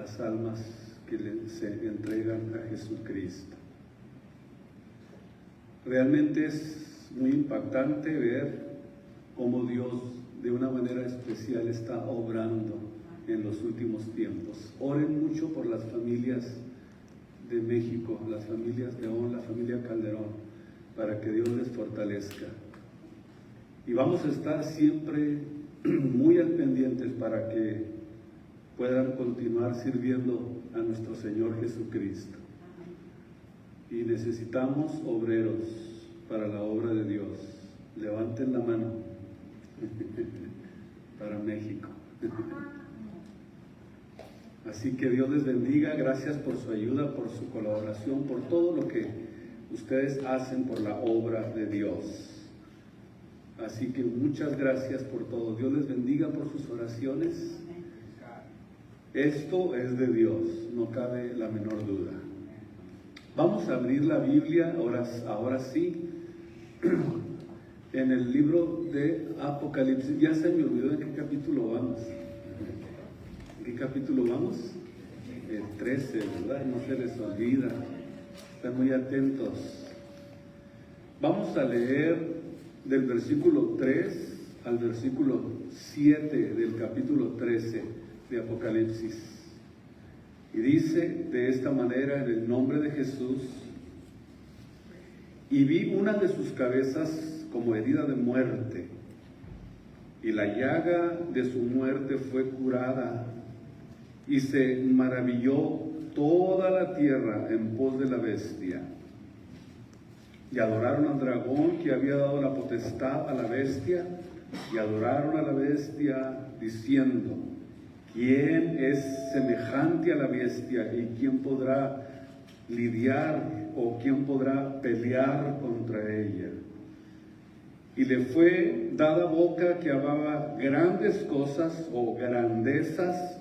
las almas que se entregan a Jesucristo. Realmente es muy impactante ver cómo Dios de una manera especial está obrando en los últimos tiempos. Oren mucho por las familias de México, las familias León, la familia Calderón, para que Dios les fortalezca. Y vamos a estar siempre muy al pendientes para que puedan continuar sirviendo a nuestro Señor Jesucristo. Y necesitamos obreros para la obra de Dios. Levanten la mano para México. Así que Dios les bendiga. Gracias por su ayuda, por su colaboración, por todo lo que ustedes hacen por la obra de Dios. Así que muchas gracias por todo. Dios les bendiga por sus oraciones. Esto es de Dios, no cabe la menor duda. Vamos a abrir la Biblia ahora sí en el libro de Apocalipsis. Ya se me olvidó en qué capítulo vamos. ¿En qué capítulo vamos? El 13, ¿verdad? No se les olvida. Están muy atentos. Vamos a leer del versículo 3 al versículo 7 del capítulo 13 de Apocalipsis. Y dice de esta manera, en el nombre de Jesús: y vi una de sus cabezas como herida de muerte, y la llaga de su muerte fue curada, y se maravilló toda la tierra en pos de la bestia. Y adoraron al dragón que había dado la potestad a la bestia, y adoraron a la bestia diciendo: ¿quién es semejante a la bestia? ¿Y quién podrá lidiar o quién podrá pelear contra ella? Y le fue dada boca que hablaba grandes cosas o grandezas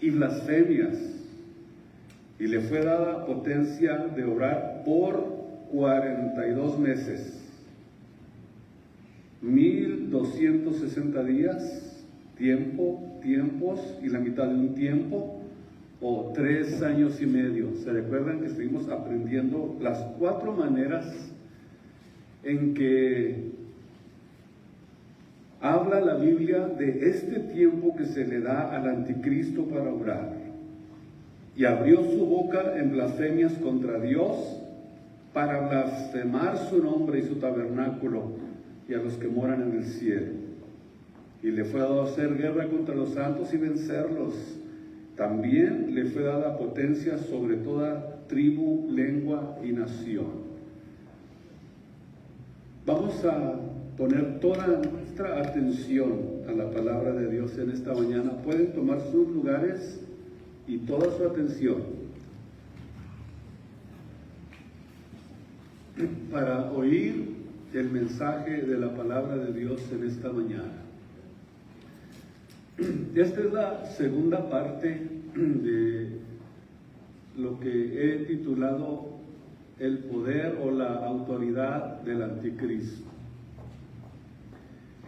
y blasfemias. Y le fue dada potencia de obrar por 42 meses, 1260 días, tiempos y la mitad de un tiempo, o 3 años y medio. ¿Se recuerdan que estuvimos aprendiendo las 4 maneras en que habla la Biblia de este tiempo que se le da al anticristo para obrar? Y abrió su boca en blasfemias contra Dios, para blasfemar su nombre y su tabernáculo y a los que moran en el cielo. Y le fue dado hacer guerra contra los santos y vencerlos. También le fue dada potencia sobre toda tribu, lengua y nación. Vamos a poner toda nuestra atención a la palabra de Dios en esta mañana. Pueden tomar sus lugares y toda su atención para oír el mensaje de la palabra de Dios en esta mañana. Esta es la segunda parte de lo que he titulado el poder o la autoridad del anticristo.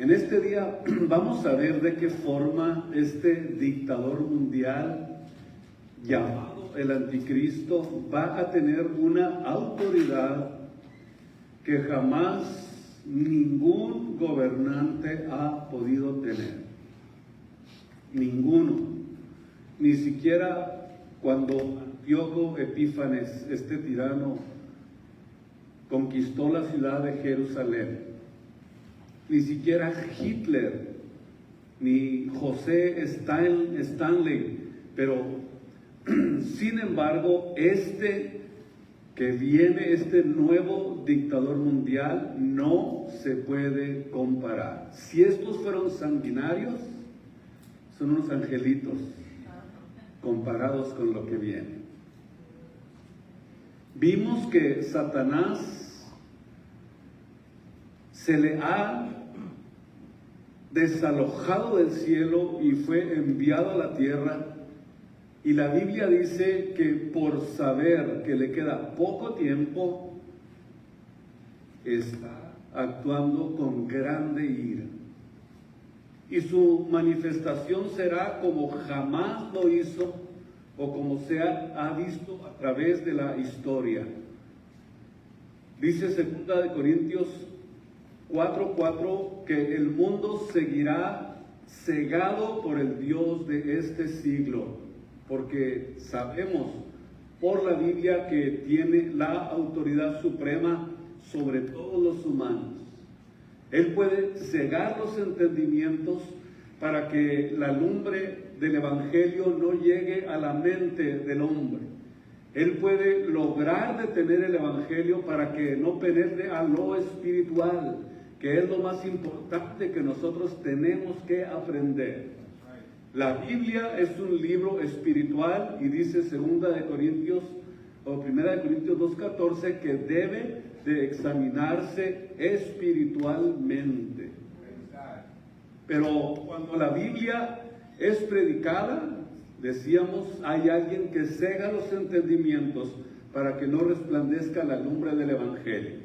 En este día vamos a ver de qué forma este dictador mundial llamado el anticristo va a tener una autoridad que jamás ningún gobernante ha podido tener. Ninguno. Ni siquiera cuando Antíoco Epífanes, este tirano, conquistó la ciudad de Jerusalén. Ni siquiera Hitler, ni José Stanley, pero sin embargo, este nuevo dictador mundial no se puede comparar. Si estos fueron sanguinarios, son unos angelitos comparados con lo que viene. Vimos que Satanás se le ha desalojado del cielo y fue enviado a la tierra. Y la Biblia dice que por saber que le queda poco tiempo, está actuando con grande ira. Y su manifestación será como jamás lo hizo o como se ha visto a través de la historia. Dice 2 Corintios 4:4 que el mundo seguirá cegado por el Dios de este siglo, porque sabemos por la Biblia que tiene la autoridad suprema sobre todos los humanos. Él puede cegar los entendimientos para que la lumbre del Evangelio no llegue a la mente del hombre. Él puede lograr detener el Evangelio para que no penetre a lo espiritual, que es lo más importante que nosotros tenemos que aprender. La Biblia es un libro espiritual y dice 2 Corintios 2:14 que debe de examinarse espiritualmente. Pero cuando la Biblia es predicada, decíamos, hay alguien que cega los entendimientos para que no resplandezca la lumbre del Evangelio.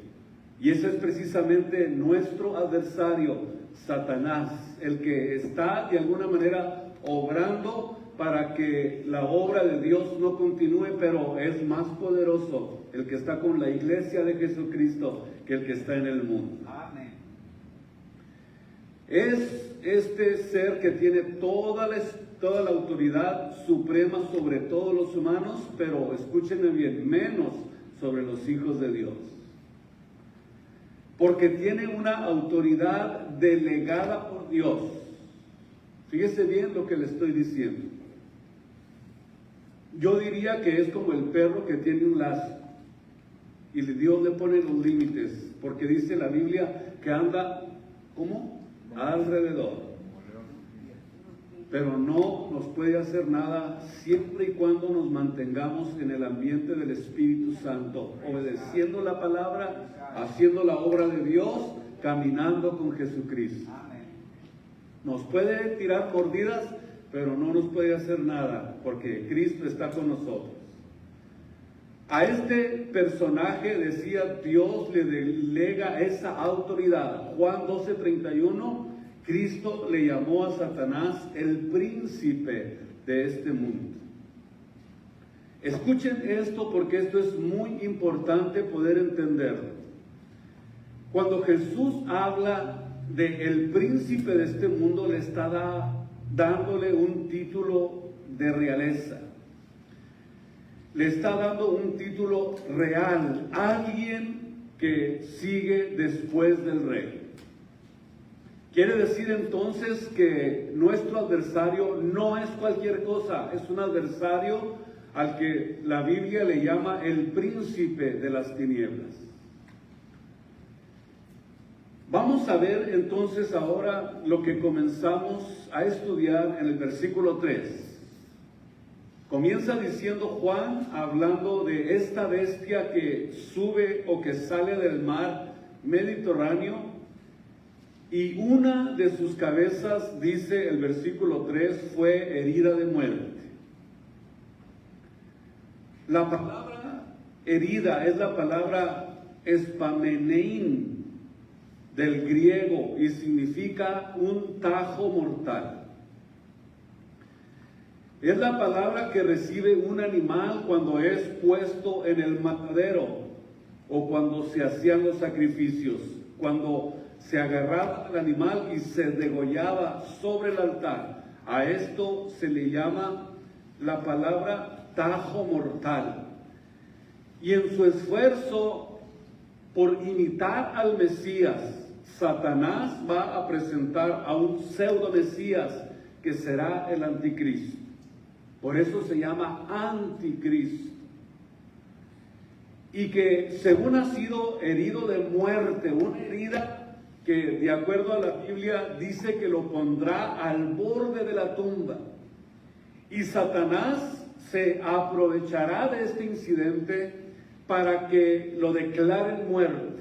Y ese es precisamente nuestro adversario, Satanás, el que está de alguna manera obrando para que la obra de Dios no continúe, pero es más poderoso el que está con la iglesia de Jesucristo que el que está en el mundo. Amén. Es este ser que tiene toda la autoridad suprema sobre todos los humanos, pero escúchenme bien, menos sobre los hijos de Dios. Porque tiene una autoridad delegada por Dios. Fíjese bien lo que le estoy diciendo. Yo diría que es como el perro que tiene un lazo y Dios le pone los límites, porque dice la Biblia que anda, ¿cómo? Alrededor. Pero no nos puede hacer nada siempre y cuando nos mantengamos en el ambiente del Espíritu Santo, obedeciendo la palabra, haciendo la obra de Dios, caminando con Jesucristo. Nos puede tirar mordidas, pero no nos puede hacer nada, porque Cristo está con nosotros. A este personaje, decía, Dios le delega esa autoridad. Juan 12:31, Cristo le llamó a Satanás el príncipe de este mundo. Escuchen esto porque esto es muy importante poder entenderlo. Cuando Jesús habla de el príncipe de este mundo, le está dándole un título de realeza. Le está dando un título real, alguien que sigue después del rey. Quiere decir entonces que nuestro adversario no es cualquier cosa, es un adversario al que la Biblia le llama el príncipe de las tinieblas. Vamos a ver entonces ahora lo que comenzamos a estudiar en el versículo 3. Comienza diciendo Juan, hablando de esta bestia que sube o que sale del mar Mediterráneo, y una de sus cabezas, dice el versículo 3, fue herida de muerte. La palabra herida es la palabra espamenein del griego y significa un tajo mortal. Es la palabra que recibe un animal cuando es puesto en el matadero o cuando se hacían los sacrificios, cuando se agarraba al animal y se degollaba sobre el altar. A esto se le llama la palabra tajo mortal. Y en su esfuerzo por imitar al Mesías, Satanás va a presentar a un pseudo Mesías que será el anticristo. Por eso se llama anticristo. Y que según ha sido herido de muerte, una herida que de acuerdo a la Biblia dice que lo pondrá al borde de la tumba. Y Satanás se aprovechará de este incidente para que lo declaren muerto.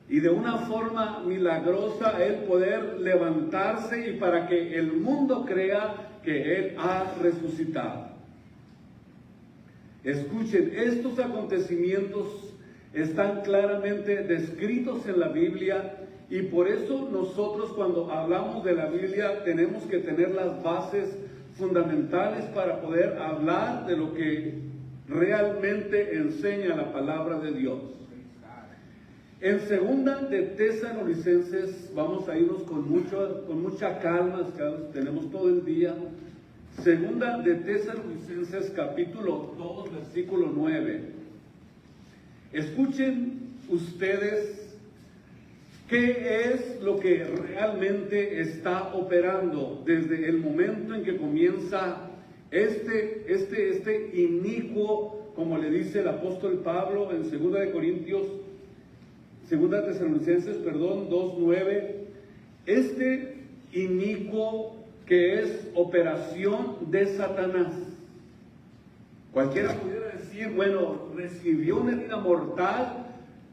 Y de una forma milagrosa él poder levantarse y para que el mundo crea que él ha resucitado. Escuchen, estos acontecimientos están claramente descritos en la Biblia y por eso nosotros cuando hablamos de la Biblia tenemos que tener las bases fundamentales para poder hablar de lo que realmente enseña la palabra de Dios. En segunda de Tesalonicenses, vamos a irnos con mucha calma, tenemos todo el día. Segunda de Tesalonicenses, capítulo 2, versículo 9. Escuchen ustedes qué es lo que realmente está operando desde el momento en que comienza este inicuo, como le dice el apóstol Pablo en segunda de Tesalonicenses, 2:9, este inicuo que es operación de Satanás. Cualquiera pudiera decir, bueno, recibió una herida mortal,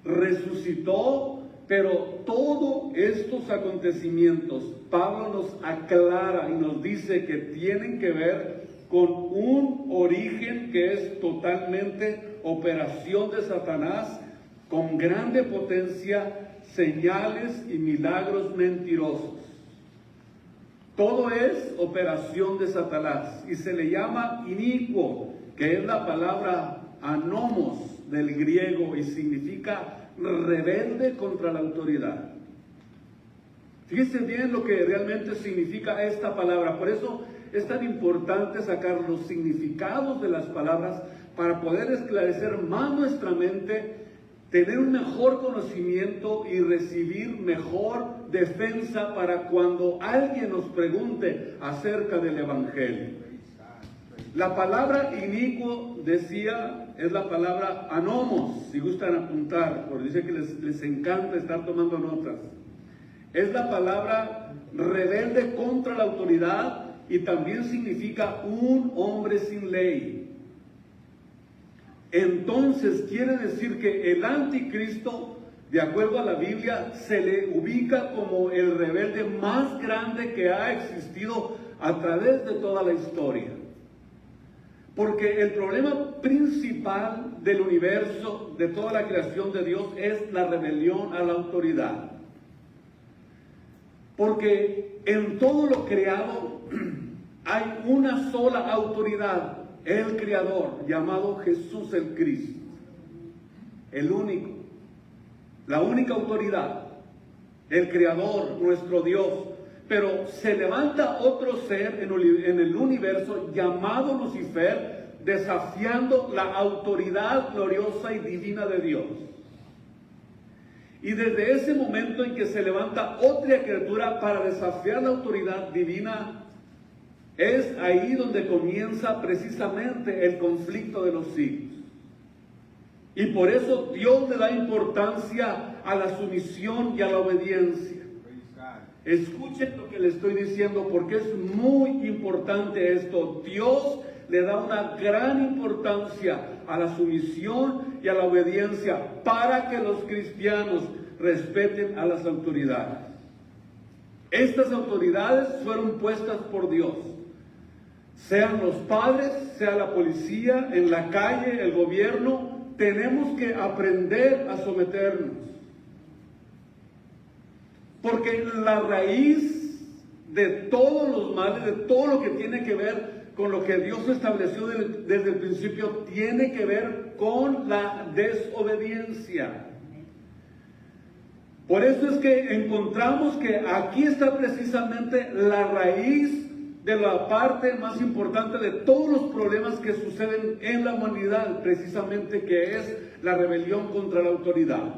resucitó, pero todos estos acontecimientos, Pablo nos aclara y nos dice que tienen que ver con un origen que es totalmente operación de Satanás, con grande potencia, señales y milagros mentirosos. Todo es operación de Satanás y se le llama inicuo, que es la palabra anomos del griego y significa rebelde contra la autoridad. Fíjense bien lo que realmente significa esta palabra. Por eso es tan importante sacar los significados de las palabras para poder esclarecer más nuestra mente, tener un mejor conocimiento y recibir mejor defensa para cuando alguien nos pregunte acerca del Evangelio. La palabra inicuo, decía, es la palabra anomos, si gustan apuntar, porque dice que les encanta estar tomando notas. Es la palabra rebelde contra la autoridad y también significa un hombre sin ley. Entonces quiere decir que el anticristo, de acuerdo a la Biblia, se le ubica como el rebelde más grande que ha existido a través de toda la historia. Porque el problema principal del universo, de toda la creación de Dios, es la rebelión a la autoridad. Porque en todo lo creado hay una sola autoridad, el Creador, llamado Jesús el Cristo. El único, la única autoridad, el Creador, nuestro Dios. Pero se levanta otro ser en el universo llamado Lucifer, desafiando la autoridad gloriosa y divina de Dios. Y desde ese momento en que se levanta otra criatura para desafiar la autoridad divina, es ahí donde comienza precisamente el conflicto de los siglos. Y por eso Dios le da importancia a la sumisión y a la obediencia. Escuchen lo que le estoy diciendo porque es muy importante esto. Dios le da una gran importancia a la sumisión y a la obediencia para que los cristianos respeten a las autoridades. Estas autoridades fueron puestas por Dios. Sean los padres, sea la policía, en la calle, el gobierno, tenemos que aprender a someternos. Porque la raíz de todos los males, de todo lo que tiene que ver con lo que Dios estableció desde el principio, tiene que ver con la desobediencia. Por eso es que encontramos que aquí está precisamente la raíz de la parte más importante de todos los problemas que suceden en la humanidad, precisamente que es la rebelión contra la autoridad.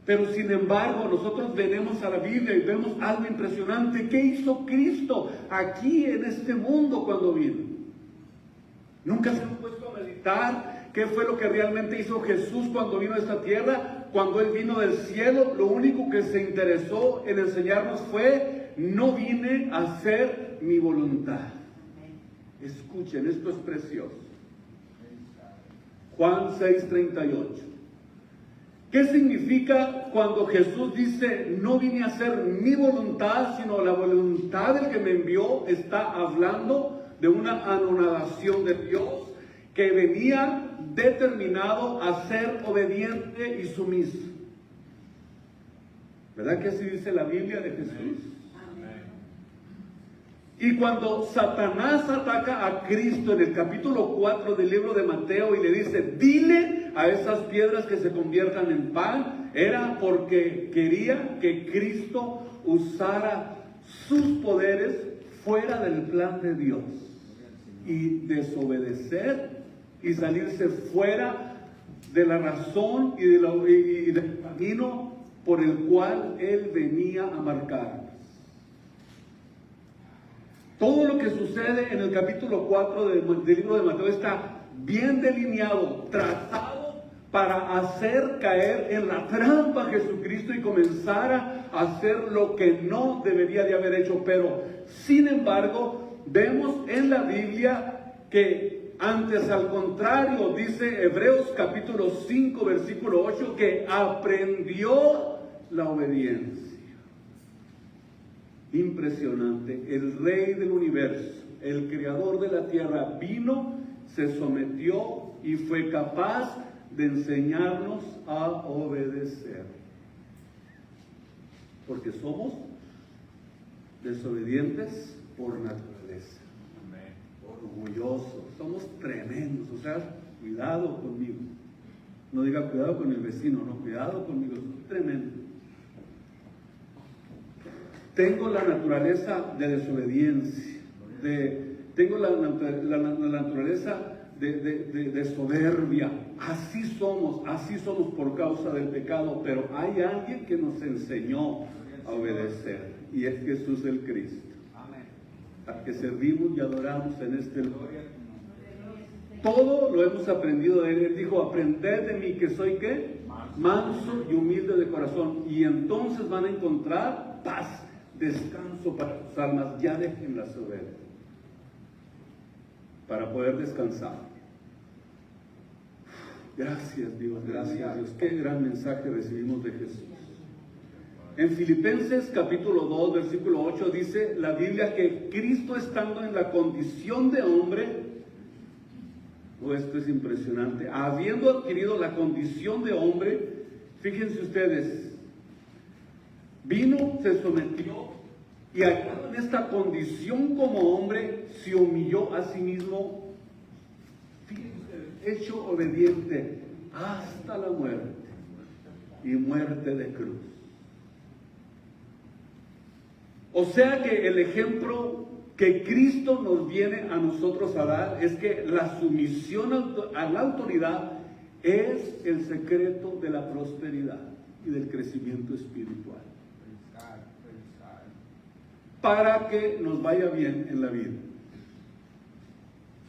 Pero sin embargo, nosotros venimos a la Biblia y vemos algo impresionante. ¿Qué hizo Cristo aquí en este mundo cuando vino? ¿Nunca se han puesto a meditar qué fue lo que realmente hizo Jesús cuando vino a esta tierra? Cuando Él vino del cielo, lo único que se interesó en enseñarnos fue: no vine a hacer mi voluntad. Escuchen, esto es precioso. Juan 6:38. ¿Qué significa cuando Jesús dice: no vine a hacer mi voluntad, sino la voluntad del que me envió? Está hablando de una anonadación de Dios que venía determinado a ser obediente y sumiso. ¿Verdad que así dice la Biblia de Jesús? Y cuando Satanás ataca a Cristo en el capítulo 4 del libro de Mateo y le dice, dile a esas piedras que se conviertan en pan, era porque quería que Cristo usara sus poderes fuera del plan de Dios y desobedecer y salirse fuera de la razón y del camino por el cual Él venía a marcar. Todo lo que sucede en el capítulo 4 del libro de Mateo está bien delineado, trazado para hacer caer en la trampa a Jesucristo y comenzara a hacer lo que no debería de haber hecho. Pero, sin embargo, vemos en la Biblia que antes, al contrario, dice Hebreos capítulo 5, versículo 8, que aprendió la obediencia. Impresionante. El Rey del universo, el creador de la tierra, vino, se sometió y fue capaz de enseñarnos a obedecer. Porque somos desobedientes por naturaleza, orgullosos, somos tremendos. O sea, cuidado conmigo. No diga cuidado con el vecino, no, cuidado conmigo, soy tremendo. Tengo la naturaleza de desobediencia, tengo la naturaleza de soberbia. Así somos por causa del pecado, pero hay alguien que nos enseñó a obedecer, y es Jesús el Cristo, al que servimos y adoramos en este lugar. Todo lo hemos aprendido de Él. Él dijo, aprended de mí que soy ¿qué? Manso y humilde de corazón, y entonces van a encontrar paz, descanso para sus almas. Ya dejen la soberbia para poder descansar. Gracias Dios, gracias Dios. Qué gran mensaje recibimos de Jesús. En Filipenses capítulo 2, versículo 8 dice la Biblia que Cristo, estando en la condición de hombre, esto es impresionante, habiendo adquirido la condición de hombre, fíjense ustedes, vino, se sometió y hallado en esta condición como hombre, se humilló a sí mismo, fíjense ustedes, hecho obediente hasta la muerte y muerte de cruz. O sea que el ejemplo que Cristo nos viene a nosotros a dar es que la sumisión a la autoridad es el secreto de la prosperidad y del crecimiento espiritual, para que nos vaya bien en la vida.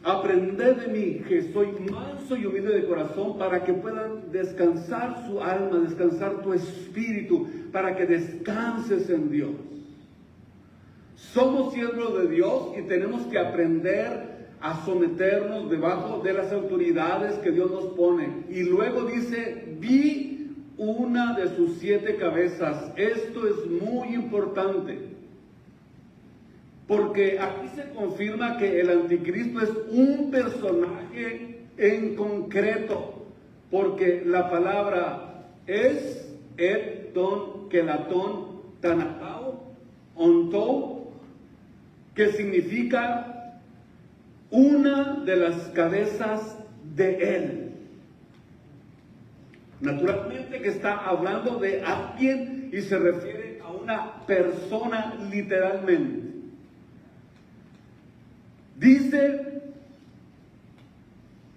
Aprended de mí, que soy manso y humilde de corazón, para que puedan descansar su alma, descansar tu espíritu, para que descanses en Dios. Somos siervos de Dios y tenemos que aprender a someternos debajo de las autoridades que Dios nos pone. Y luego dice, vi una de sus 7 cabezas. Esto es muy importante, porque aquí se confirma que el anticristo es un personaje en concreto, porque la palabra es ton, kelatón, tanatao, ontou, que significa una de las cabezas de él. Naturalmente que está hablando de alguien y se refiere a una persona literalmente. Dice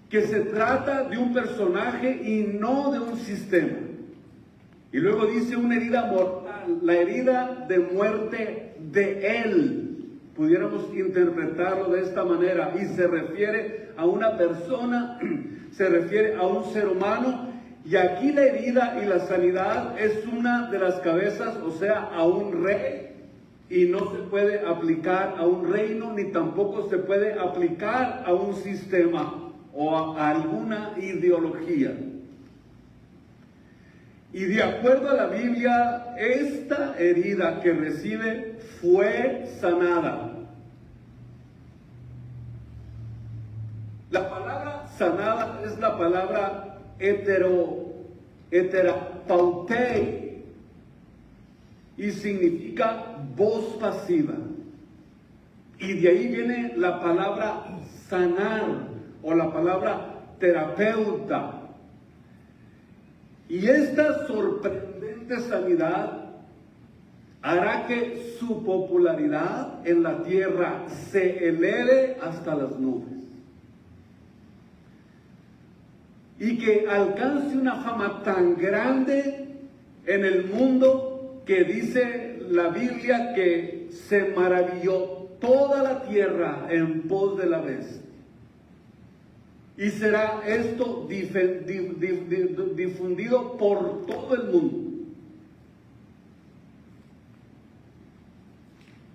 que se trata de un personaje y no de un sistema. Y luego dice una herida mortal, la herida de muerte de él. Pudiéramos interpretarlo de esta manera, y se refiere a una persona, se refiere a un ser humano, y aquí la herida y la sanidad es una de las cabezas, o sea, a un rey, y no se puede aplicar a un reino, ni tampoco se puede aplicar a un sistema o a alguna ideología. Y de acuerdo a la Biblia, esta herida que recibe fue sanada. La palabra sanada es la palabra eterapautei, y significa voz pasiva. Y de ahí viene la palabra sanar o la palabra terapeuta. Y esta sorprendente sanidad hará que su popularidad en la tierra se eleve hasta las nubes. Y que alcance una fama tan grande en el mundo que dice la Biblia que se maravilló toda la tierra en pos de la bestia. Y será esto difundido por todo el mundo.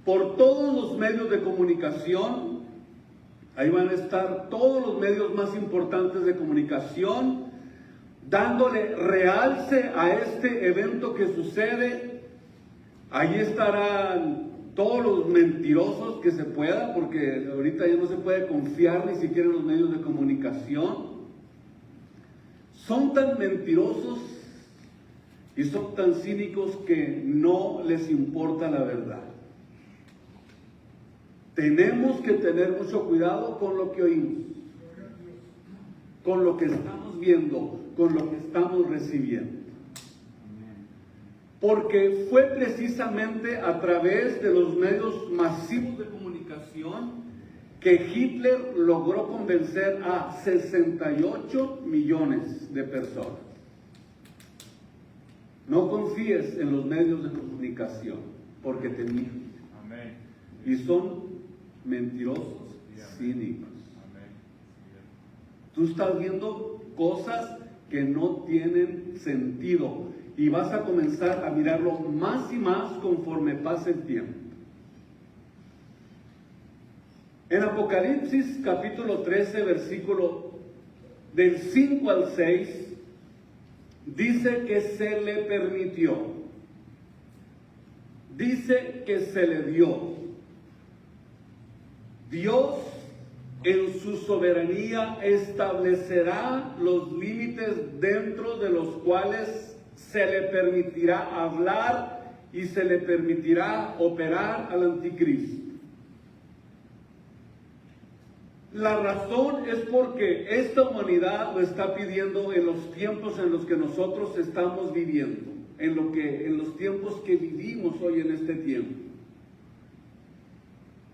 Por todos los medios de comunicación. Ahí van a estar todos los medios más importantes de comunicación, dándole realce a este evento que sucede. Ahí estarán todos los mentirosos que se pueda, porque ahorita ya no se puede confiar ni siquiera en los medios de comunicación. Son tan mentirosos y son tan cínicos que no les importa la verdad. Tenemos que tener mucho cuidado con lo que oímos, con lo que estamos viendo, con lo que estamos recibiendo. Porque fue precisamente a través de los medios masivos de comunicación que Hitler logró convencer a 68 millones de personas. No confíes en los medios de comunicación, porque te mienten. Y son mentirosos, cínicos. Tú estás viendo cosas que no tienen sentido y vas a comenzar a mirarlo más y más conforme pase el tiempo. En Apocalipsis capítulo 13, versículo del 5 al 6, dice que se le permitió, dice que se le dio. Dios en su soberanía establecerá los límites dentro de los cuales se le permitirá hablar y se le permitirá operar al anticristo. La razón es porque esta humanidad lo está pidiendo en los tiempos en los que nosotros estamos viviendo, en los tiempos que vivimos hoy en este tiempo.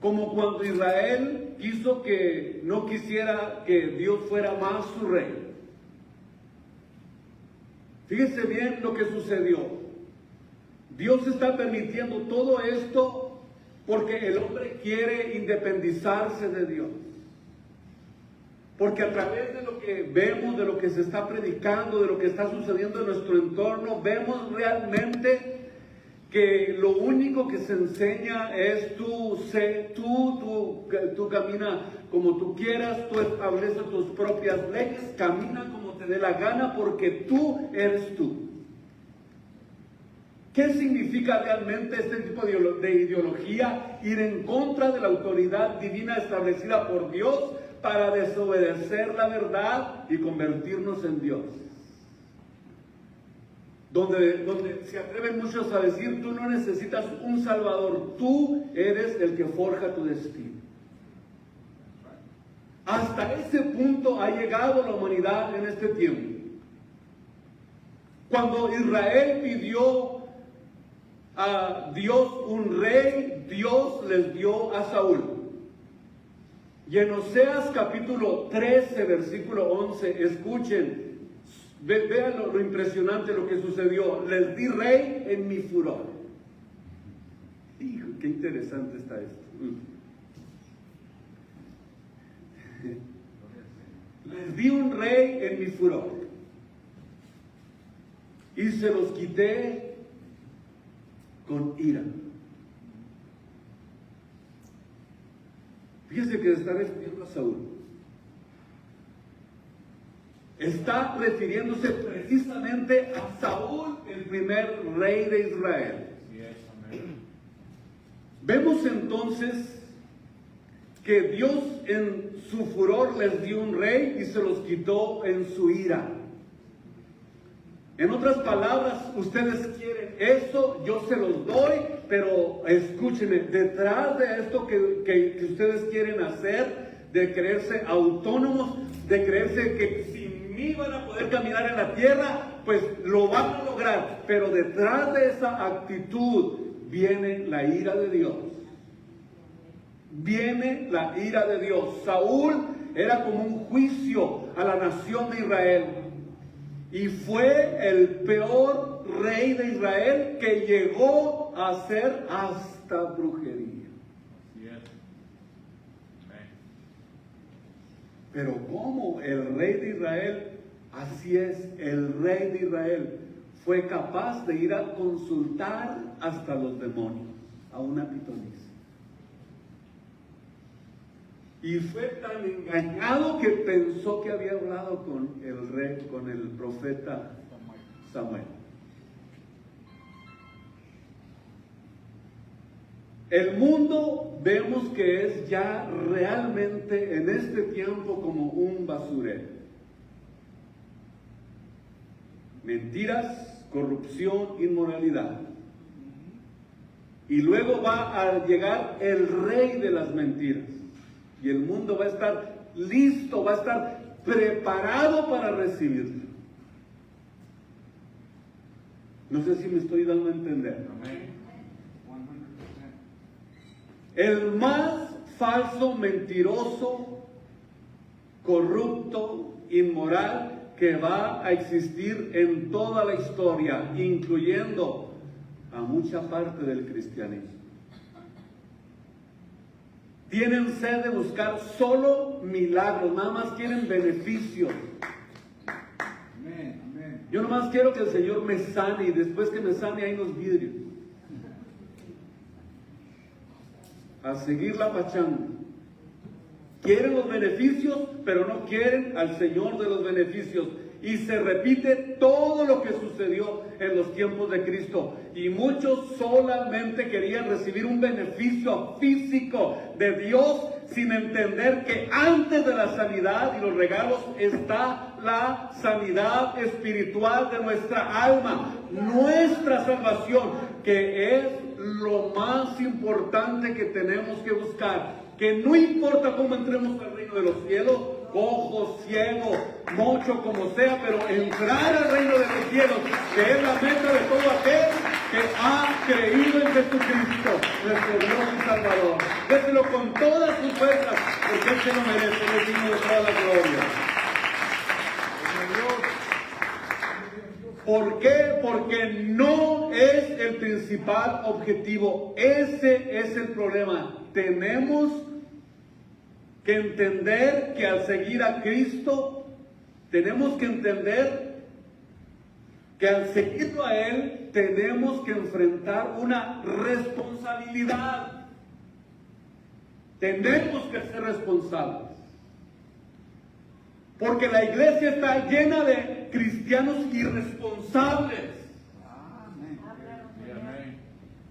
Como cuando Israel no quisiera que Dios fuera más su rey. Fíjense bien lo que sucedió. Dios está permitiendo todo esto porque el hombre quiere independizarse de Dios. Porque a través de lo que vemos, de lo que se está predicando, de lo que está sucediendo en nuestro entorno, vemos realmente que lo único que se enseña es tú camina como tú quieras, tú estableces tus propias leyes, camina como te dé la gana porque tú eres tú. ¿Qué significa realmente este tipo de ideología? Ir en contra de la autoridad divina establecida por Dios para desobedecer la verdad y convertirnos en Dios. Donde se atreven muchos a decir, tú no necesitas un salvador, tú eres el que forja tu destino. Hasta ese punto ha llegado la humanidad en este tiempo. Cuando Israel pidió a Dios un rey, Dios les dio a Saúl. Y en Oseas capítulo 13, versículo 11, escuchen, vean lo impresionante lo que sucedió. Les di rey en mi furor. Hijo, qué interesante está esto. Les di un rey en mi furor y se los quité con ira. Fíjese que se está refiriendo a Saúl. Está refiriéndose precisamente a Saúl, el primer rey de Israel. Vemos entonces que Dios en su furor les dio un rey y se los quitó en su ira. En otras palabras, ustedes quieren eso, yo se los doy, pero escúchenme, detrás de esto que ustedes quieren hacer, de creerse autónomos, de creerse que sin mí van a poder caminar en la tierra, pues lo van a lograr. Pero detrás de esa actitud viene la ira de Dios. Viene la ira de Dios. Saúl era como un juicio a la nación de Israel. Y fue el peor rey de Israel que llegó a hacer hasta brujería. Pero ¿cómo el rey de Israel, así es, el rey de Israel, fue capaz de ir a consultar hasta los demonios, a una pitonisa? Y fue tan engañado que pensó que había hablado con el rey, con el profeta Samuel. El mundo vemos que es ya realmente en este tiempo como un basurero. Mentiras, corrupción, inmoralidad. Y luego va a llegar el rey de las mentiras. Y el mundo va a estar listo, va a estar preparado para recibirlo. No sé si me estoy dando a entender. El más falso, mentiroso, corrupto, inmoral que va a existir en toda la historia, incluyendo a mucha parte del cristianismo. Tienen sed de buscar solo milagros, nada más quieren beneficios. Yo nomás quiero que el Señor me sane y después que me sane hay unos vidrios. A seguir la pachanga. Quieren los beneficios, pero no quieren al Señor de los beneficios. Y se repite todo lo que sucedió en los tiempos de Cristo. Y muchos solamente querían recibir un beneficio físico de Dios sin entender que antes de la sanidad y los regalos está la sanidad espiritual de nuestra alma, nuestra salvación, que es lo más importante que tenemos que buscar. Que no importa cómo entremos al reino de los cielos, cojo, ciego, mocho, como sea, pero entrar al reino de los cielos, que es la meta de todo aquel que ha creído en Jesucristo, nuestro Dios y Salvador. Déselo con todas sus fuerzas, porque Él se lo merece, Él es digno de toda la gloria. ¿Por qué? Porque no es el principal objetivo. Ese es el problema. Tenemos que entender que al seguir a Cristo, tenemos que entender que al seguirlo a Él, tenemos que enfrentar una responsabilidad. Tenemos que ser responsables. Porque la iglesia está llena de cristianos irresponsables.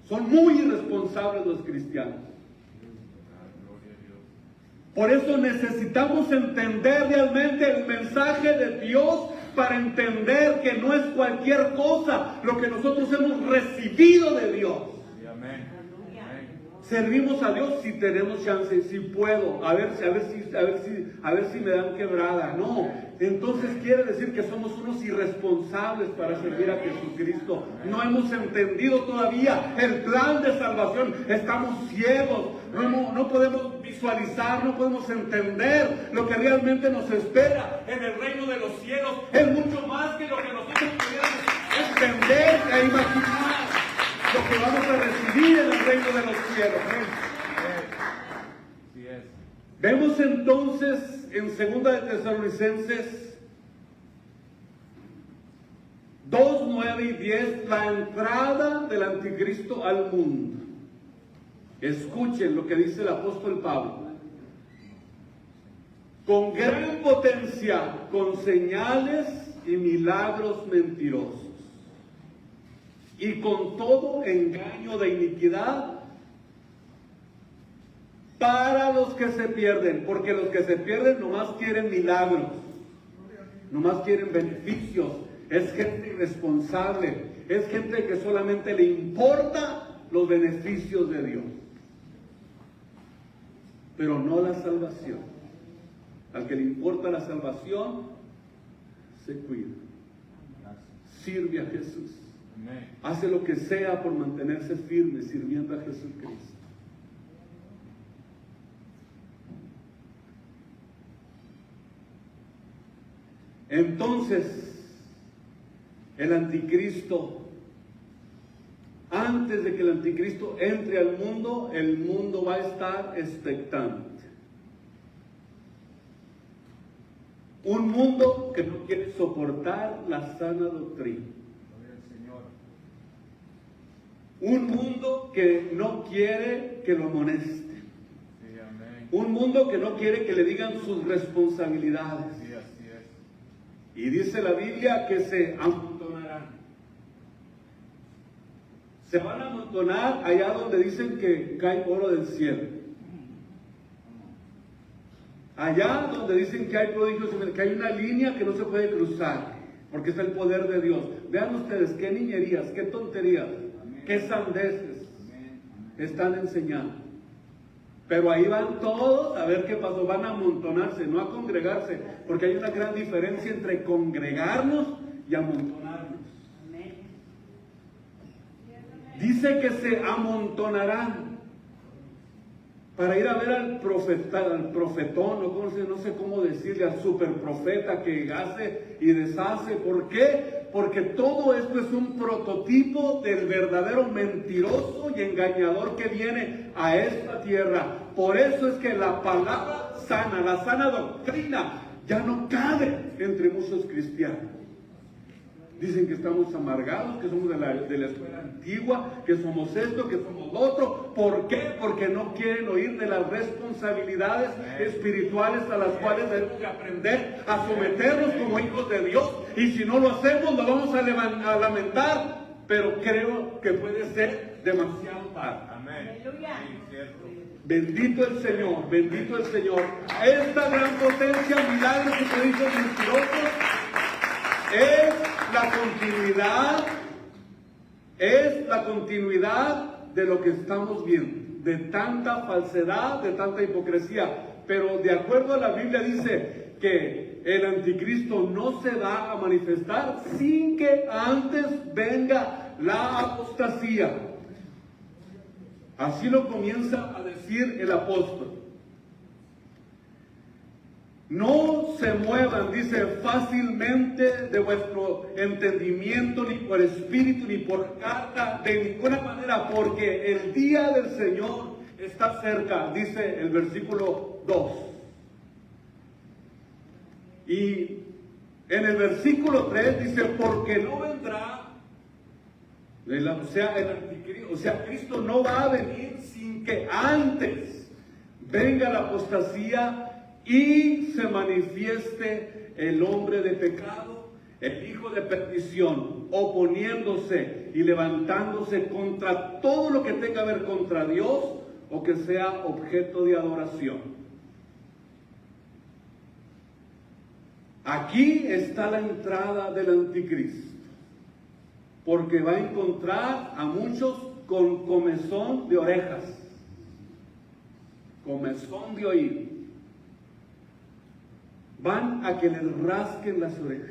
Son muy irresponsables los cristianos. Por eso necesitamos entender realmente el mensaje de Dios para entender que no es cualquier cosa lo que nosotros hemos recibido de Dios. Servimos a Dios si tenemos chance, si puedo, a ver si me dan quebrada. No, entonces quiere decir que somos unos irresponsables para servir a Jesucristo. No hemos entendido todavía el plan de salvación. Estamos ciegos, no podemos visualizar, no podemos entender lo que realmente nos espera en el reino de los cielos. Es mucho más que lo que nosotros pudiéramos entender e imaginar. Lo que vamos a recibir en el reino de los cielos. Vemos entonces en 2 de Tesalonicenses 2, 9 y 10 la entrada del anticristo al mundo. Escuchen lo que dice el apóstol Pablo. Con gran potencia, con señales y milagros mentirosos, y con todo engaño de iniquidad para los que se pierden, porque los que se pierden nomás quieren milagros, nomás quieren beneficios. es gente irresponsable, es gente que solamente le importa los beneficios de Dios, pero no la salvación. Al que le importa la salvación, se cuida, sirve a Jesús, hace lo que sea por mantenerse firme sirviendo a Jesucristo. Entonces, el anticristo, antes de que el anticristo entre al mundo, el mundo va a estar expectante. Un mundo que no quiere soportar la sana doctrina. Un mundo que no quiere que lo amonesten. Un mundo que no quiere que le digan sus responsabilidades. Y dice la Biblia que se amontonarán. Se van a amontonar allá donde dicen que cae oro del cielo. Allá donde dicen que hay prodigios, que hay una línea que no se puede cruzar, porque es el poder de Dios. Vean ustedes qué niñerías, qué tonterías, qué sandeces están enseñando. Pero ahí van todos a ver qué pasó, van a amontonarse, no a congregarse, porque hay una gran diferencia entre congregarnos y amontonarnos. Dice que se amontonarán para ir a ver al profetón, no sé cómo decirle, al superprofeta que hace y deshace. ¿Por qué? Porque todo esto es un prototipo del verdadero mentiroso y engañador que viene a esta tierra. Por eso es que la palabra sana, la sana doctrina, ya no cabe entre muchos cristianos. Dicen que estamos amargados, que somos de la escuela antigua, que somos esto, que somos lo otro. ¿Por qué? Porque no quieren oír de las responsabilidades espirituales a las cuales debemos de aprender a someternos como hijos de Dios. Y si no lo hacemos, lo vamos a lamentar. Pero creo que puede ser demasiado tarde. Amén. Bendito el Señor, bendito el Señor. Esta gran potencia, milagros y prodigios mentirosos, es la continuidad de lo que estamos viendo, de tanta falsedad, de tanta hipocresía. Pero de acuerdo a la Biblia dice que el anticristo no se va a manifestar sin que antes venga la apostasía. Así lo comienza a decir el apóstol. No se muevan, dice, fácilmente de vuestro entendimiento, ni por espíritu, ni por carta, de ninguna manera, porque el día del Señor está cerca, dice el versículo 2. Y en el versículo 3 dice, porque no vendrá, o sea, Cristo no va a venir sin que antes venga la apostasía y se manifieste el hombre de pecado, el hijo de perdición, oponiéndose y levantándose contra todo lo que tenga que ver contra Dios o que sea objeto de adoración. Aquí está la entrada del anticristo, porque va a encontrar a muchos con comezón de orejas, comezón de oído. Van a que les rasquen las orejas.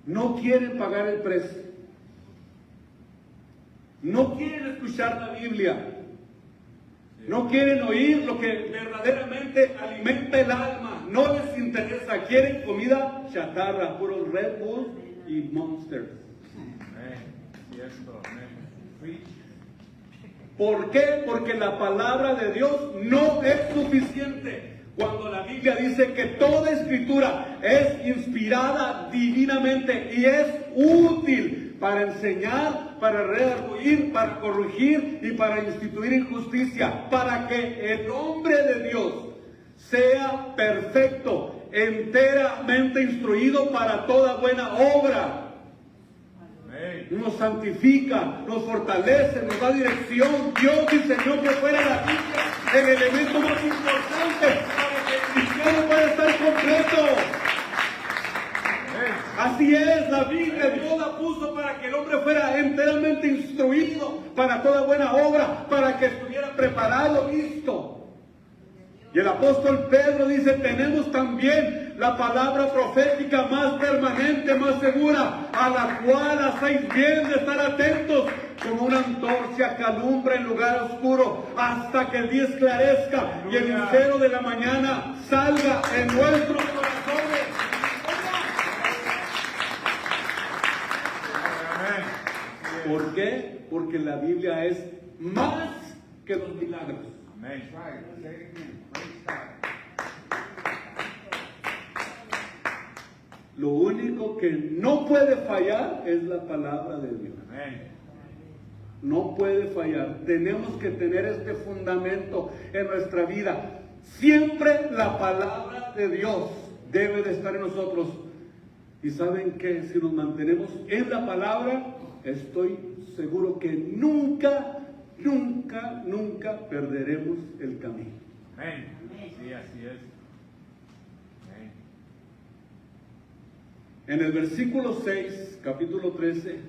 No quieren pagar el precio. No quieren escuchar la Biblia. No quieren oír lo que verdaderamente alimenta el alma. No les interesa. Quieren comida chatarra, puros Red Bull y Monsters. ¿Por qué? Porque la palabra de Dios no es suficiente. Cuando la Biblia dice que toda escritura es inspirada divinamente y es útil para enseñar, para redarguir, para corregir y para instituir en justicia, para que el hombre de Dios sea perfecto, enteramente instruido para toda buena obra. Nos santifica, nos fortalece, nos da dirección. Dios diseñó que fuera la Biblia el elemento más importante para que el cristiano pueda estar completo. para toda buena obra, para que estuviera preparado, listo. Y el apóstol Pedro dice, tenemos también la palabra profética más permanente, más segura, a la cual hacéis bien de estar atentos, como una antorcha que alumbra en lugar oscuro, hasta que el día esclarezca y el lucero de la mañana salga en nuestros corazones. ¿Por qué? Porque la Biblia es más que los milagros. Amén. Lo único que no puede fallar es la palabra de Dios. Amén. No puede fallar. Tenemos que tener este fundamento en nuestra vida. Siempre la palabra de Dios debe de estar en nosotros. Y ¿saben qué? Si nos mantenemos en la palabra, estoy seguro que nunca perderemos el camino. Amén. Sí, así es. Amén. En el versículo 6, capítulo 13,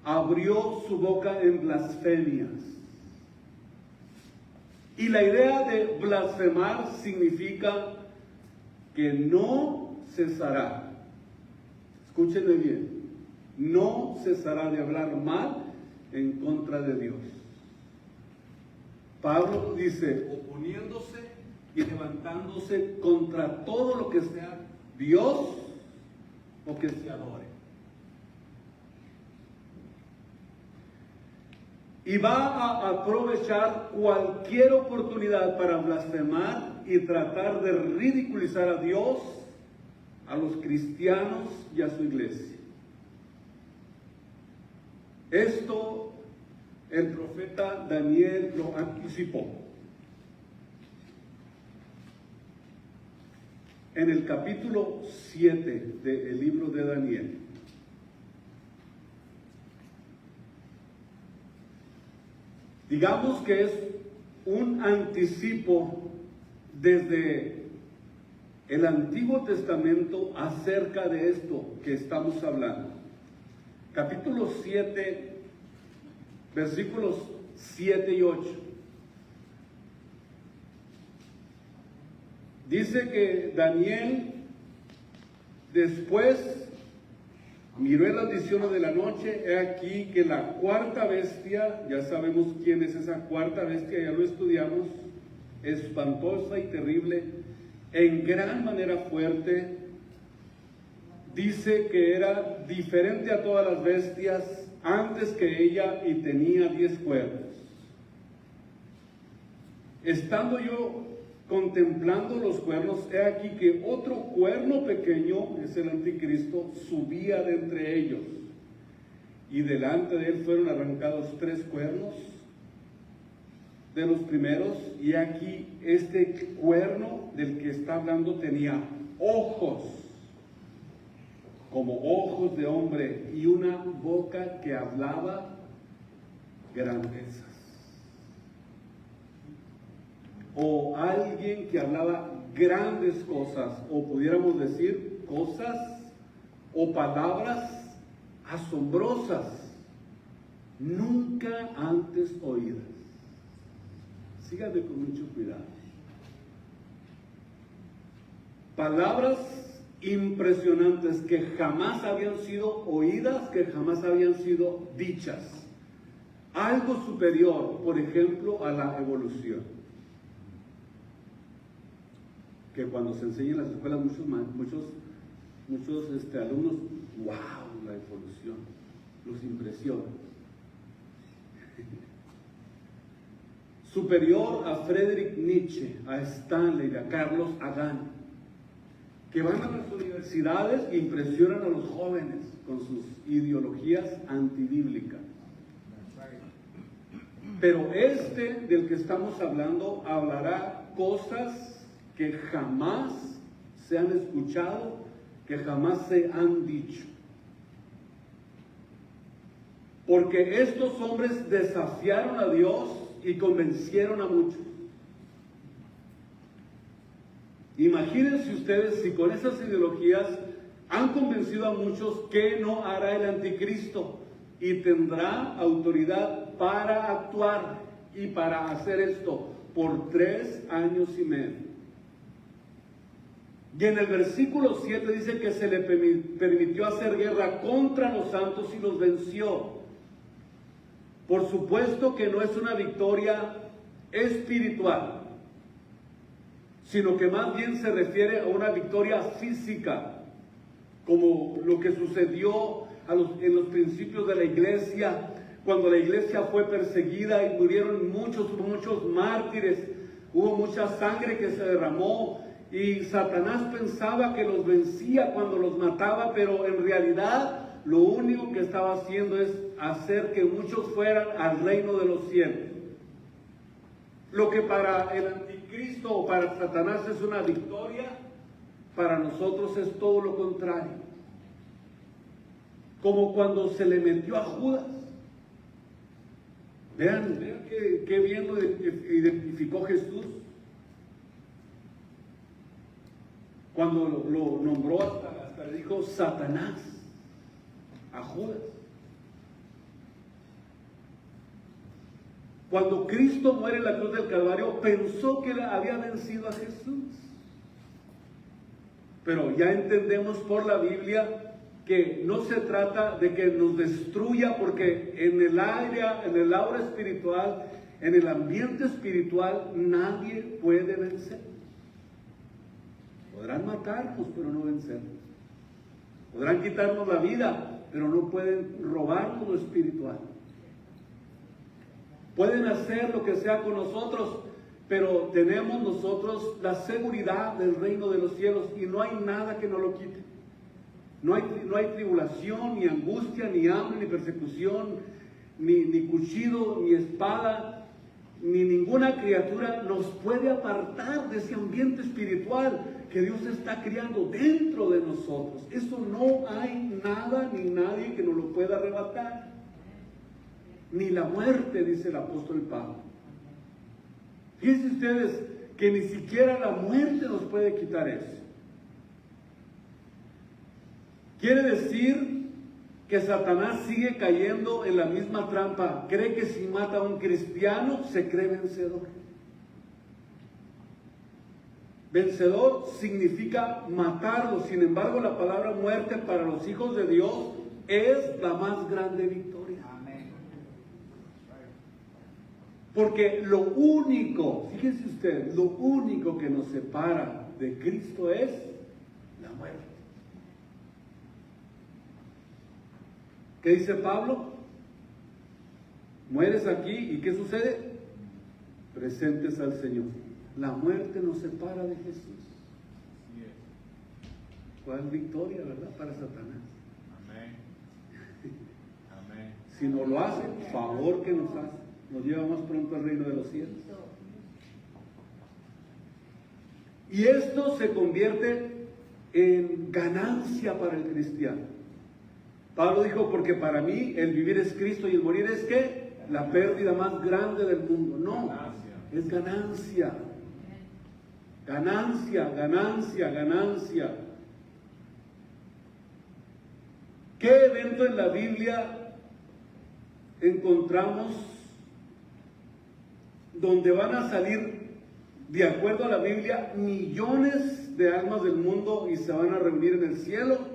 abrió su boca en blasfemias. Y la idea de blasfemar significa que no cesará. Escúchenme bien. No cesará de hablar mal en contra de Dios. Pablo dice, oponiéndose y levantándose contra todo lo que sea Dios o que se adore. Y va a aprovechar cualquier oportunidad para blasfemar y tratar de ridiculizar a Dios, a los cristianos y a su iglesia. Esto el profeta Daniel lo anticipó. En el capítulo 7 del libro de Daniel. Digamos que es un anticipo desde el Antiguo Testamento acerca de esto que estamos hablando. Capítulo 7, versículos 7 y 8. Dice que Daniel después miró en las visiones de la noche, he aquí que la cuarta bestia, ya sabemos quién es esa cuarta bestia, ya lo estudiamos, espantosa y terrible, en gran manera fuerte, dice que era diferente a todas las bestias antes que ella y tenía 10 cuernos. Estando yo contemplando los cuernos, he aquí que otro cuerno pequeño, es el anticristo, subía de entre ellos. Y delante de él fueron arrancados 3 cuernos de los primeros, y aquí este cuerno del que está hablando tenía ojos, como ojos de hombre, y una boca que hablaba grandezas. O alguien que hablaba grandes cosas, o pudiéramos decir cosas o palabras asombrosas, nunca antes oídas. Síganme con mucho cuidado. Palabras impresionantes que jamás habían sido oídas, que jamás habían sido dichas. Algo superior, por ejemplo, a la evolución. Que cuando se enseña en las escuelas muchos alumnos, wow, la evolución, los impresiona. Superior a Friedrich Nietzsche, a Stanley, a Carlos Sagan, que van a las universidades e impresionan a los jóvenes con sus ideologías antibíblicas. Pero este del que estamos hablando hablará cosas que jamás se han escuchado, que jamás se han dicho. Porque estos hombres desafiaron a Dios y convencieron a muchos. Imagínense ustedes si con esas ideologías han convencido a muchos, ¿qué no hará el anticristo? Y tendrá autoridad para actuar y para hacer esto por 3 años y medio. Y en el versículo 7 dice que se le permitió hacer guerra contra los santos y los venció. Por supuesto que no es una victoria espiritual, sino que más bien se refiere a una victoria física, como lo que sucedió en los principios de la iglesia, cuando la iglesia fue perseguida y murieron muchos mártires, hubo mucha sangre que se derramó y Satanás pensaba que los vencía cuando los mataba, pero en realidad lo único que estaba haciendo es hacer que muchos fueran al reino de los cielos. Lo que para el anticristo o para Satanás es una victoria, para nosotros es todo lo contrario. Como cuando se le metió a Judas. Vean qué bien lo identificó Jesús. Cuando lo nombró, hasta le dijo Satanás a Judas. Cuando Cristo muere en la cruz del Calvario, pensó que había vencido a Jesús. Pero ya entendemos por la Biblia que no se trata de que nos destruya, porque en el aura espiritual, en el ambiente espiritual, nadie puede vencer. Podrán matarnos, pero no vencernos. Podrán quitarnos la vida, pero no pueden robarnos lo espiritual. Pueden hacer lo que sea con nosotros, pero tenemos nosotros la seguridad del reino de los cielos y no hay nada que nos lo quite. No hay tribulación, ni angustia, ni hambre, ni persecución, ni cuchillo, ni espada, ni ninguna criatura nos puede apartar de ese ambiente espiritual que Dios está creando dentro de nosotros. Eso no hay nada ni nadie que nos lo pueda arrebatar. Ni la muerte, dice el apóstol Pablo. Fíjense ustedes que ni siquiera la muerte nos puede quitar eso. Quiere decir que Satanás sigue cayendo en la misma trampa. Cree que si mata a un cristiano, se cree vencedor. Vencedor significa matarlo. Sin embargo, la palabra muerte para los hijos de Dios es la más grande victoria. Porque lo único, fíjense ustedes, lo único que nos separa de Cristo es la muerte. ¿Qué dice Pablo? Mueres aquí y ¿qué sucede? Presentes al Señor. La muerte nos separa de Jesús. ¿Cuál victoria, verdad? Para Satanás. Amén. Amén. Si no lo hace, favor que nos hace. Nos lleva más pronto al reino de los cielos. Y esto se convierte en ganancia para el cristiano. Pablo dijo, porque para mí el vivir es Cristo y el morir es ¿qué? La pérdida más grande del mundo. No, es ganancia. Ganancia, ganancia, ganancia. ¿Qué evento en la Biblia encontramos donde van a salir, de acuerdo a la Biblia, millones de almas del mundo y se van a reunir en el cielo?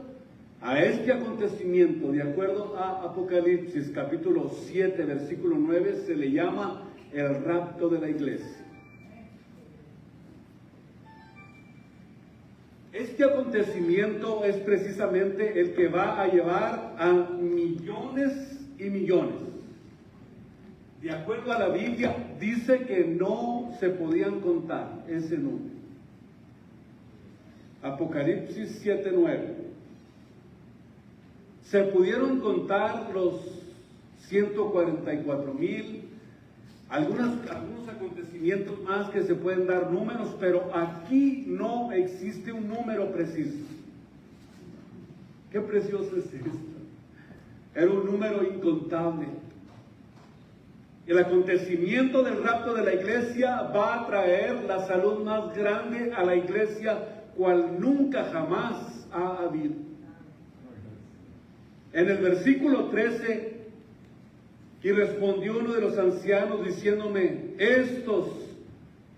A este acontecimiento, de acuerdo a Apocalipsis capítulo 7, versículo 9, se le llama el rapto de la iglesia. Este acontecimiento es precisamente el que va a llevar a millones y millones. De acuerdo a la Biblia, dice que no se podían contar ese número. Apocalipsis 7:9. Se pudieron contar los 144,000, algunos acontecimientos más que se pueden dar números, pero aquí no existe un número preciso. Qué precioso es esto. Era un número incontable. El acontecimiento del rapto de la iglesia va a traer la salud más grande a la iglesia, cual nunca jamás ha habido. En el versículo 13 Y respondió uno de los ancianos diciéndome, estos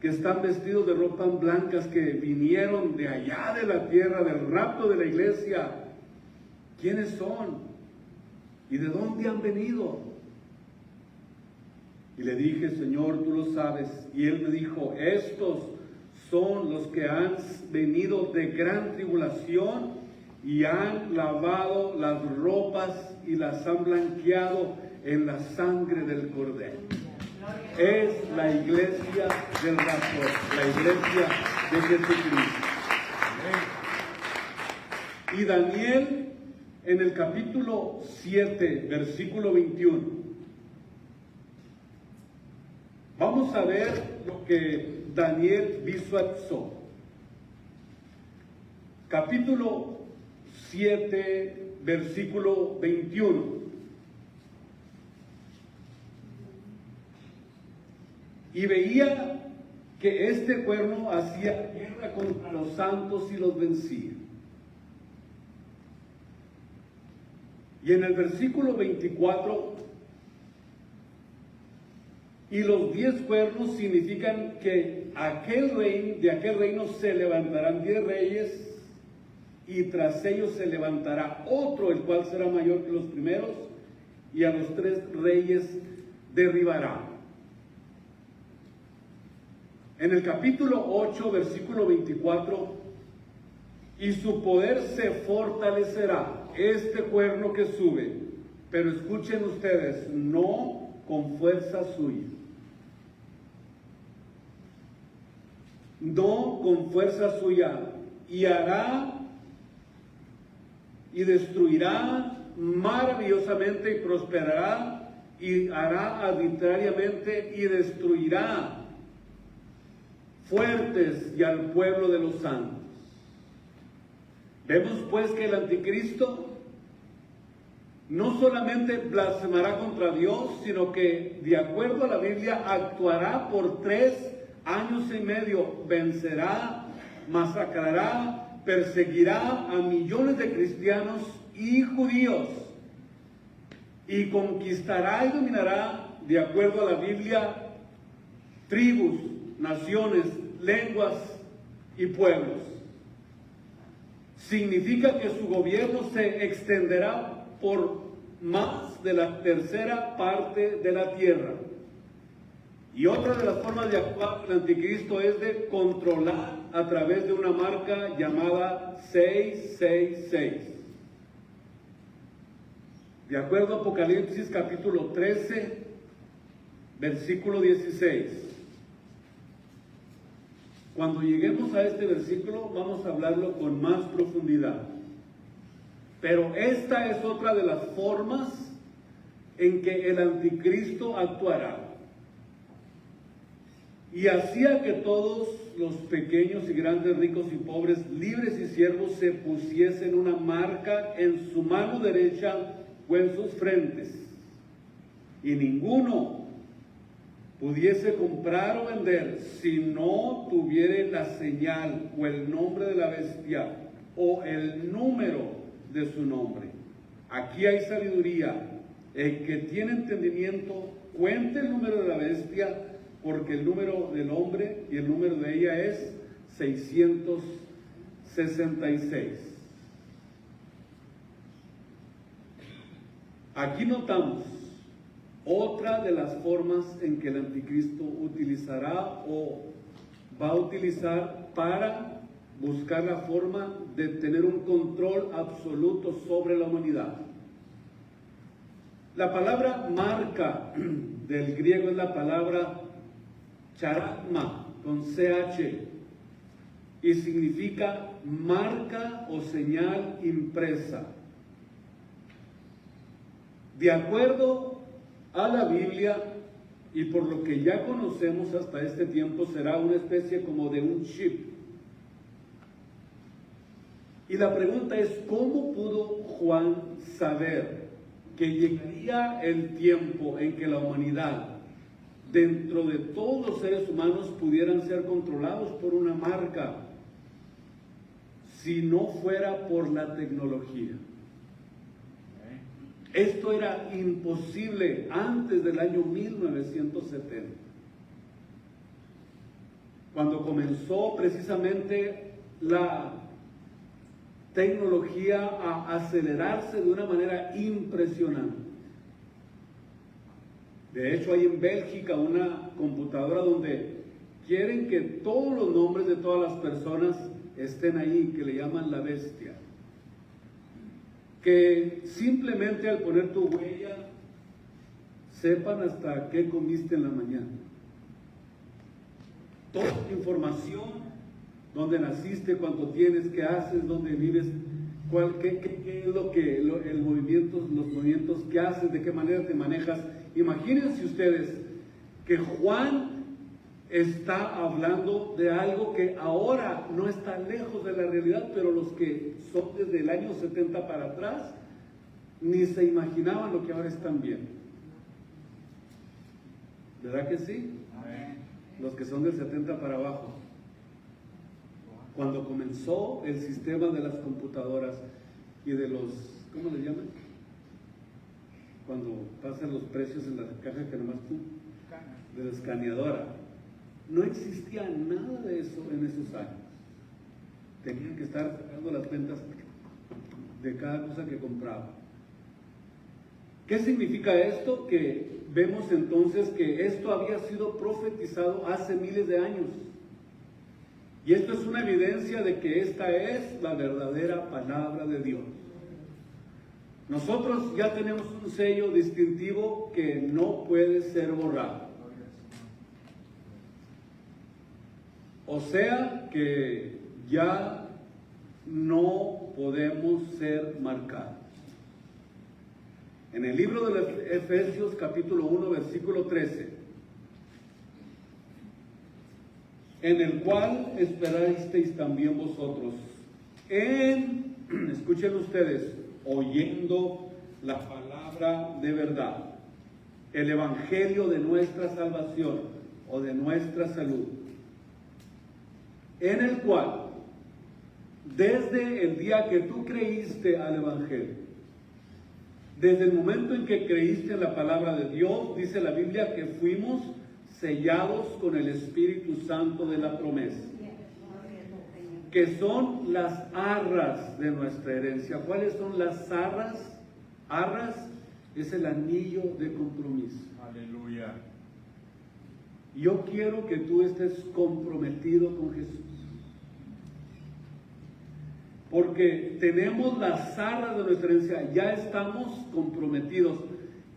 que están vestidos de ropas blancas, que vinieron de allá de la tierra, del rapto de la iglesia, ¿quiénes son? ¿Y de dónde han venido? Y le dije, Señor, tú lo sabes. Y él me dijo, estos son los que han venido de gran tribulación y han lavado las ropas y las han blanqueado en la sangre del Cordero. Es la iglesia del rapto, la iglesia de Jesucristo. Y Daniel, en el capítulo 7, versículo 21, vamos a ver lo que Daniel visualizó. Capítulo 7, versículo 21. Y veía que este cuerno hacía guerra contra los santos y los vencía. Y en el versículo 24, y los 10 cuernos significan que de aquel reino se levantarán 10 reyes, y tras ellos se levantará otro, el cual será mayor que los primeros, y a los 3 reyes derribará. En el capítulo 8, versículo 24, y su poder se fortalecerá, este cuerno que sube, pero escuchen ustedes, no con fuerza suya. No con fuerza suya, y hará y destruirá maravillosamente y prosperará y hará arbitrariamente y destruirá fuertes y al pueblo de los santos. Vemos pues que el anticristo no solamente blasfemará contra Dios, sino que de acuerdo a la Biblia actuará por 3 años y medio, vencerá, masacrará, perseguirá a millones de cristianos y judíos y conquistará y dominará, de acuerdo a la Biblia, tribus, naciones, lenguas y pueblos. Significa que su gobierno se extenderá por más de la 1/3 parte de la tierra. Y otra de las formas de actuar del anticristo es de controlar a través de una marca llamada 666. De acuerdo a Apocalipsis capítulo 13, versículo 16. Cuando lleguemos a este versículo vamos a hablarlo con más profundidad. Pero esta es otra de las formas en que el anticristo actuará. Y hacía que todos los pequeños y grandes, ricos y pobres, libres y siervos, se pusiesen una marca en su mano derecha o en sus frentes. Y ninguno pudiese comprar o vender si no tuviera la señal o el nombre de la bestia o el número de su nombre. Aquí hay sabiduría. El que tiene entendimiento, cuente el número de la bestia, porque el número del hombre y el número de ella es 666. Aquí notamos otra de las formas en que el anticristo utilizará o va a utilizar para buscar la forma de tener un control absoluto sobre la humanidad. La palabra marca del griego es la palabra charagma, con CH, y significa marca o señal impresa. De acuerdo a la Biblia, y por lo que ya conocemos hasta este tiempo, será una especie como de un chip. Y la pregunta es, ¿cómo pudo Juan saber que llegaría el tiempo en que la humanidad, dentro de todos los seres humanos, pudieran ser controlados por una marca, si no fuera por la tecnología? Esto era imposible antes del año 1970, cuando comenzó precisamente la tecnología a acelerarse de una manera impresionante. De hecho, hay en Bélgica una computadora donde quieren que todos los nombres de todas las personas estén ahí, que le llaman la bestia. Que simplemente al poner tu huella sepan hasta qué comiste en la mañana. Toda tu información, dónde naciste, cuánto tienes, qué haces, dónde vives, qué es los movimientos que haces, de qué manera te manejas. Imagínense ustedes que Juan está hablando de algo que ahora no está lejos de la realidad, pero los que son desde el año 70 para atrás ni se imaginaban lo que ahora están viendo. ¿Verdad que sí? Amén. Los que son del 70 para abajo. Cuando comenzó el sistema de las computadoras y de los, ¿cómo le llaman? Cuando pasan los precios en la caja que nomás tú, de la escaneadora. No existía nada de eso en esos años. Tenían que estar sacando las cuentas de cada cosa que compraban. ¿Qué significa esto? Que vemos entonces que esto había sido profetizado hace miles de años. Y esto es una evidencia de que esta es la verdadera palabra de Dios. Nosotros ya tenemos un sello distintivo que no puede ser borrado. O sea que ya no podemos ser marcados. En el libro de los Efesios capítulo 1 versículo 13, en el cual esperasteis también vosotros, escuchen ustedes, oyendo la palabra de verdad, el evangelio de nuestra salvación o de nuestra salud, en el cual, desde el día que tú creíste al evangelio, desde el momento en que creíste en la palabra de Dios, dice la Biblia que fuimos sellados con el Espíritu Santo de la promesa, que son las arras de nuestra herencia. ¿Cuáles son las arras? Arras es el anillo de compromiso. Aleluya. Yo quiero que tú estés comprometido con Jesús, porque tenemos las arras de nuestra herencia, ya estamos comprometidos,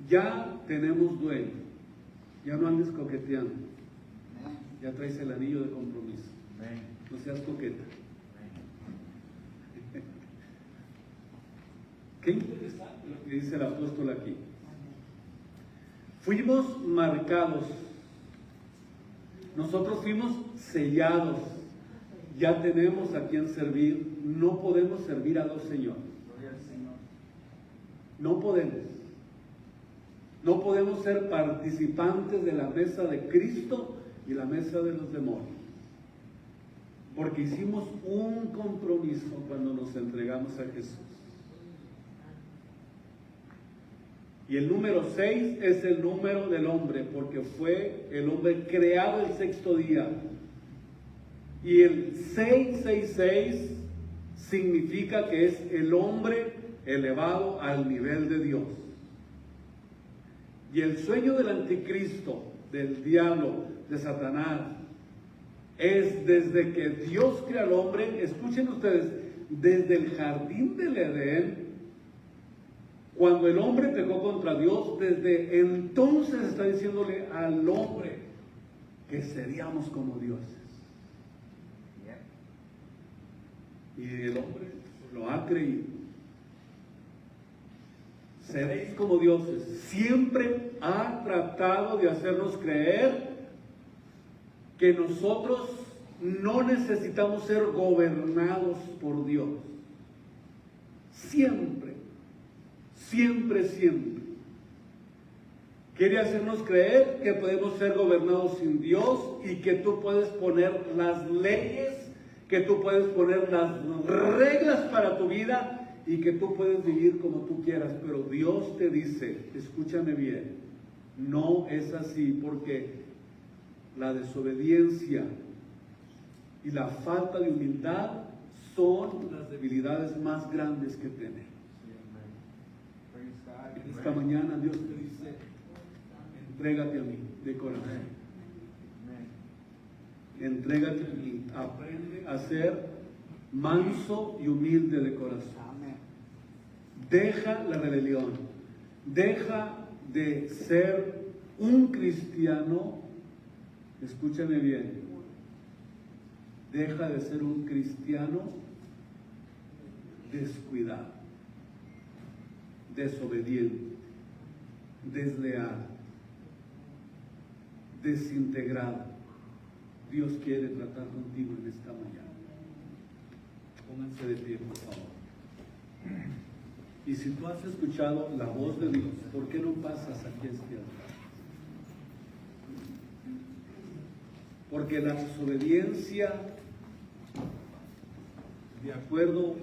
ya tenemos dueño. Ya no andes coqueteando, ya traes el anillo de compromiso. No seas coqueta. Qué interesante lo que dice el apóstol aquí. Fuimos marcados, nosotros fuimos sellados, ya tenemos a quien servir. No podemos servir a dos señores. No podemos. No podemos ser participantes de la mesa de Cristo y la mesa de los demonios. Porque hicimos un compromiso cuando nos entregamos a Jesús. Y el número 6 es el número del hombre, porque fue el hombre creado el sexto día. Y el 666 significa que es el hombre elevado al nivel de Dios. Y el sueño del anticristo, del diablo, de Satanás, es desde que Dios crea al hombre, escuchen ustedes, desde el jardín del Edén, cuando el hombre pecó contra Dios, desde entonces está diciéndole al hombre que seríamos como dioses. Y el hombre lo ha creído. Seréis como dioses. Siempre ha tratado de hacernos creer que nosotros no necesitamos ser gobernados por Dios. Siempre, siempre, siempre. Quiere hacernos creer que podemos ser gobernados sin Dios y que tú puedes poner las leyes, que tú puedes poner las reglas para tu vida y que tú puedes vivir como tú quieras, pero Dios te dice, escúchame bien, no es así, porque la desobediencia y la falta de humildad son las debilidades más grandes que tenemos. Esta mañana Dios te dice, entrégate a mí de corazón. Entrégate a mí, aprende a ser manso y humilde de corazón. Deja la rebelión, deja de ser un cristiano, escúchame bien, deja de ser un cristiano descuidado, desobediente, desleal, desintegrado. Dios quiere tratar contigo en esta mañana. Pónganse de pie, por favor. Y si tú has escuchado la voz de Dios, ¿por qué no pasas aquí a este altar? Porque la desobediencia, de acuerdo